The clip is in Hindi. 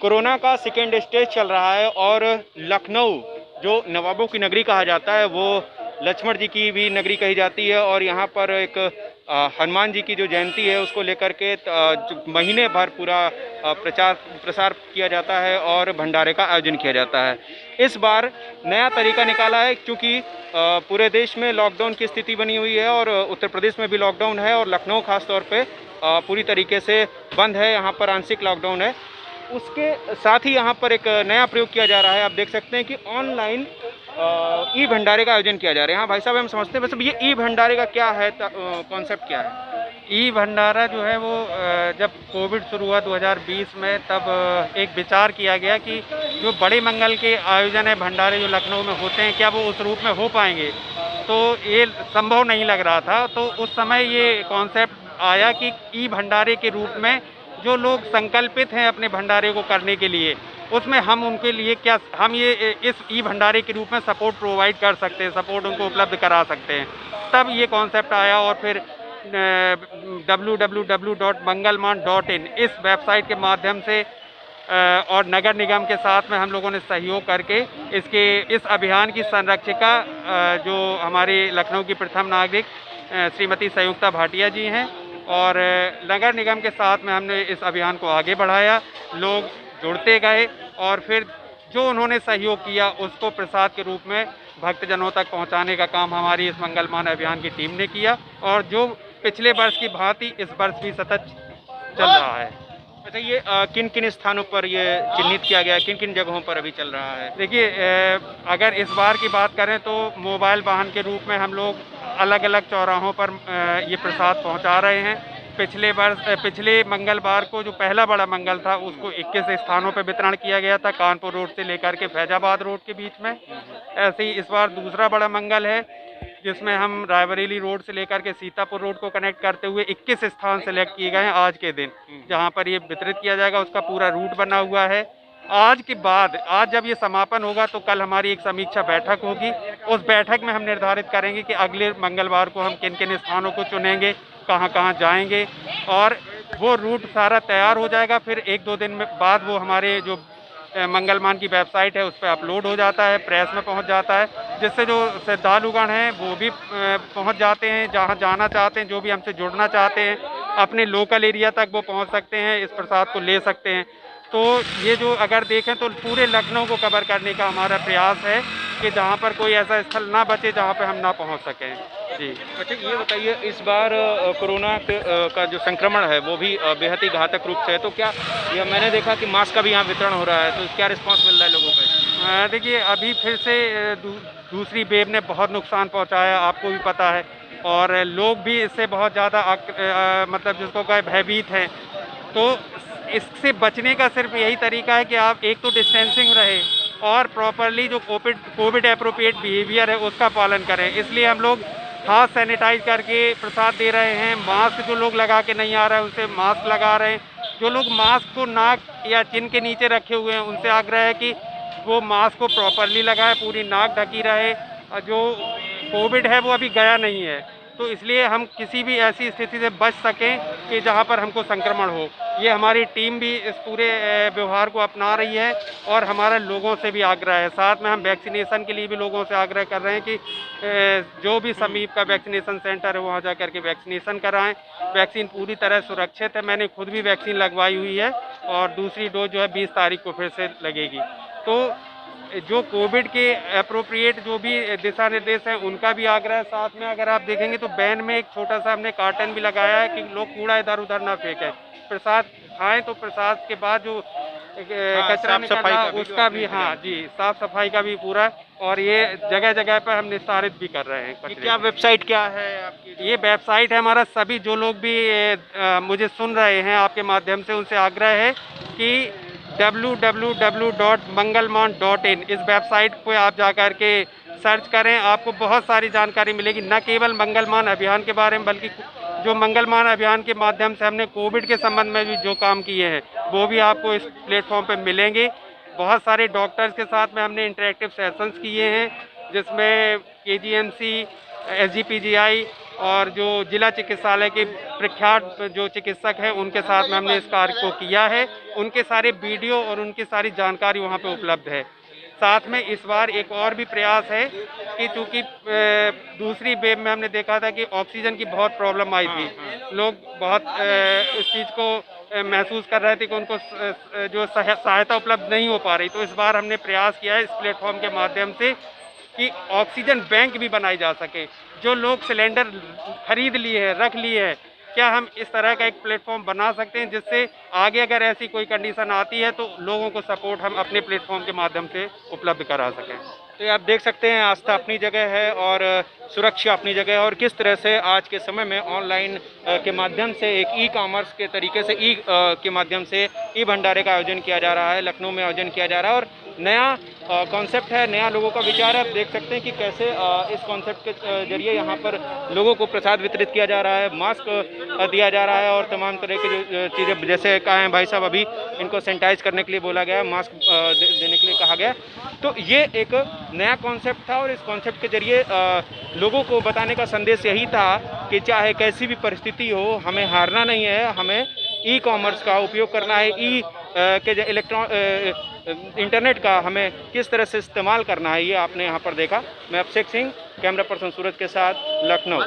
कोरोना का सेकेंड स्टेज चल रहा है और लखनऊ जो नवाबों की नगरी कहा जाता है वो लक्ष्मण जी की भी नगरी कही जाती है और यहाँ पर एक हनुमान जी की जो जयंती है उसको लेकर के महीने भर पूरा प्रचार प्रसार किया जाता है और भंडारे का आयोजन किया जाता है। इस बार नया तरीका निकाला है क्योंकि पूरे देश में लॉकडाउन की स्थिति बनी हुई है और उत्तर प्रदेश में भी लॉकडाउन है और लखनऊ खास तौर पे पूरी तरीके से बंद है, यहाँ पर आंशिक लॉकडाउन है। उसके साथ ही यहाँ पर एक नया प्रयोग किया जा रहा है। आप देख सकते हैं कि ऑनलाइन ई भंडारे का आयोजन किया जा रहा है। हाँ भाई साहब, हम समझते हैं वैसे ये ई भंडारे का क्या है, कॉन्सेप्ट क्या है? ई भंडारा जो है वो जब कोविड शुरू हुआ 2020 में, तब एक विचार किया गया कि जो बड़े मंगल के आयोजन है भंडारे जो लखनऊ में होते हैं, क्या वो उस रूप में हो पाएंगे। तो ये संभव नहीं लग रहा था। तो उस समय ये कॉन्सेप्ट आया कि ई भंडारे के रूप में जो लोग संकल्पित हैं अपने भंडारे को करने के लिए, उसमें हम उनके लिए क्या हम ये इस ई भंडारे के रूप में सपोर्ट प्रोवाइड कर सकते हैं, सपोर्ट उनको उपलब्ध करा सकते हैं। तब ये कॉन्सेप्ट आया और फिर www.mangalman.in इस वेबसाइट के माध्यम से और नगर निगम के साथ में हम लोगों ने सहयोग करके इस अभियान की संरक्षिका जो हमारी लखनऊ की प्रथम नागरिक श्रीमती संयुक्ता भाटिया जी हैं और नगर निगम के साथ में हमने इस अभियान को आगे बढ़ाया। लोग जुड़ते गए और फिर जो उन्होंने सहयोग किया उसको प्रसाद के रूप में भक्तजनों तक पहुंचाने का काम हमारी इस मंगलमान अभियान की टीम ने किया और जो पिछले वर्ष की भांति इस वर्ष भी सतत चल रहा है। अच्छा, ये किन किन स्थानों पर ये चिन्हित किया गया है, किन किन जगहों पर अभी चल रहा है? देखिए, अगर इस बार की बात करें तो मोबाइल वाहन के रूप में हम लोग अलग अलग चौराहों पर ये प्रसाद पहुंचा रहे हैं। पिछले मंगलवार को जो पहला बड़ा मंगल था उसको 21 स्थानों पर वितरण किया गया था, कानपुर रोड से लेकर के फैजाबाद रोड के बीच में। ऐसे ही इस बार दूसरा बड़ा मंगल है जिसमें हम रायबरेली रोड से लेकर के सीतापुर रोड को कनेक्ट करते हुए 21 स्थान सेलेक्ट किए गए हैं आज के दिन, जहां पर ये वितरित किया जाएगा। उसका पूरा रूट बना हुआ है। आज के बाद आज जब ये समापन होगा तो कल हमारी एक समीक्षा बैठक होगी। उस बैठक में हम निर्धारित करेंगे कि अगले मंगलवार को हम किन किन स्थानों को चुनेंगे, कहां कहां जाएंगे और वो रूट सारा तैयार हो जाएगा। फिर 1-2 दिन में बाद वो हमारे जो मंगलमान की वेबसाइट है उस पर अपलोड हो जाता है, प्रेस में पहुंच जाता है, जिससे जो श्रद्धालुगण हैं वो भी पहुंच जाते हैं, जहां जाना चाहते हैं, जो भी हमसे जुड़ना चाहते हैं अपने लोकल एरिया तक वो पहुंच सकते हैं, इस प्रसाद को ले सकते हैं। तो ये जो अगर देखें तो पूरे लखनऊ को कवर करने का हमारा प्रयास है कि जहाँ पर कोई ऐसा स्थल ना बचे जहाँ पर हम ना पहुँच सकें। जी। अच्छा, ये बताइए, इस बार कोरोना का जो संक्रमण है वो भी बेहद ही घातक रूप से है, तो क्या यह मैंने देखा कि मास्क का भी यहाँ वितरण हो रहा है, तो क्या रिस्पांस मिल रहा है लोगों का? देखिए, अभी फिर से दूसरी वेव ने बहुत नुकसान पहुँचाया, आपको भी पता है, और लोग भी इससे बहुत ज़्यादा मतलब जिसको कहे भयभीत हैं। तो इससे बचने का सिर्फ यही तरीका है कि आप एक तो डिस्टेंसिंग रहे और प्रॉपरली जो कोविड एप्रोप्रिएट बिहेवियर है उसका पालन करें। इसलिए हम लोग हाथ सैनिटाइज करके प्रसाद दे रहे हैं। मास्क जो लोग लगा के नहीं आ रहे हैं उनसे मास्क लगा रहे हैं। जो लोग मास्क को नाक या चिन के नीचे रखे हुए हैं उनसे आग्रह है कि वो मास्क को प्रॉपरली लगाए, पूरी नाक ढकी रहे। जो कोविड है वो अभी गया नहीं है, तो इसलिए हम किसी भी ऐसी स्थिति से बच सकें कि जहां पर हमको संक्रमण हो। ये हमारी टीम भी इस पूरे व्यवहार को अपना रही है और हमारा लोगों से भी आग्रह है। साथ में हम वैक्सीनेशन के लिए भी लोगों से आग्रह कर रहे हैं कि जो भी समीप का वैक्सीनेशन सेंटर है वहाँ जा कर के वैक्सीनेशन कराएं। वैक्सीन पूरी तरह सुरक्षित है, मैंने खुद भी वैक्सीन लगवाई हुई है और दूसरी डोज जो है 20 तारीख को फिर से लगेगी। तो जो कोविड के एप्रोप्रिएट जो भी दिशा निर्देश हैं उनका भी आग्रह है। साथ में अगर आप देखेंगे तो बैन में एक छोटा सा हमने कार्टन भी लगाया है कि लोग कूड़ा इधर उधर ना फेंकें। प्रसाद खाएं तो प्रसाद के बाद जो कचरा निकलना उसका भी, हाँ जी, साफ सफाई का भी पूरा, और ये जगह जगह पर हम निस्तारित भी कर रहे हैं। क्या वेबसाइट क्या है आपकी? ये वेबसाइट है हमारा। सभी जो लोग भी मुझे सुन रहे हैं आपके माध्यम से उनसे आग्रह है कि www.mangalman.in इस वेबसाइट पे आप जाकर के सर्च करें। आपको बहुत सारी जानकारी मिलेगी, न केवल मंगलमान अभियान के बारे में बल्कि जो मंगलमान अभियान के माध्यम से हमने कोविड के संबंध में भी जो काम किए हैं वो भी आपको इस प्लेटफॉर्म पे मिलेंगे। बहुत सारे डॉक्टर्स के साथ में हमने इंटरेक्टिव सेशंस किए हैं जिसमें KGMC, SGPGI और जो जिला चिकित्सालय के प्रख्यात जो चिकित्सक हैं उनके साथ में हमने इस कार्य को किया है। उनके सारे वीडियो और उनकी सारी जानकारी वहाँ पे उपलब्ध है। साथ में इस बार एक और भी प्रयास है कि चूँकि दूसरी वेव में हमने देखा था कि ऑक्सीजन की बहुत प्रॉब्लम आई थी, लोग बहुत इस चीज़ को महसूस कर रहे थे कि उनको जो सहायता उपलब्ध नहीं हो पा रही। तो इस बार हमने प्रयास किया है इस प्लेटफॉर्म के माध्यम से कि ऑक्सीजन बैंक भी बनाई जा सके। जो लोग सिलेंडर खरीद लिए हैं, रख लिए हैं, क्या हम इस तरह का एक प्लेटफॉर्म बना सकते हैं जिससे आगे अगर ऐसी कोई कंडीशन आती है तो लोगों को सपोर्ट हम अपने प्लेटफॉर्म के माध्यम से उपलब्ध करा सकें। तो ये आप देख सकते हैं, आस्था अपनी जगह है और सुरक्षा अपनी जगह है, और किस तरह से आज के समय में ऑनलाइन के माध्यम से एक ई कॉमर्स के तरीके से के माध्यम से ई भंडारे का आयोजन किया जा रहा है, लखनऊ में आयोजन किया जा रहा है। और नया कॉन्सेप्ट है, नया लोगों का विचार है। आप देख सकते हैं कि कैसे इस कॉन्सेप्ट के जरिए यहाँ पर लोगों को प्रसाद वितरित किया जा रहा है, मास्क दिया जा रहा है और तमाम तरह की जो चीज़ें, जैसे कहा है भाई साहब, अभी इनको सैनिटाइज करने के लिए बोला गया है, मास्क देने के लिए कहा गया। तो ये एक नया कॉन्सेप्ट था और इस कॉन्सेप्ट के जरिए लोगों को बताने का संदेश यही था कि चाहे कैसी भी परिस्थिति हो, हमें हारना नहीं है, हमें ई कॉमर्स का उपयोग करना है, इंटरनेट का हमें किस तरह से इस्तेमाल करना है, ये आपने यहाँ पर देखा। मैं अभिषेक सिंह, कैमरा पर्सन सूरज के साथ, लखनऊ।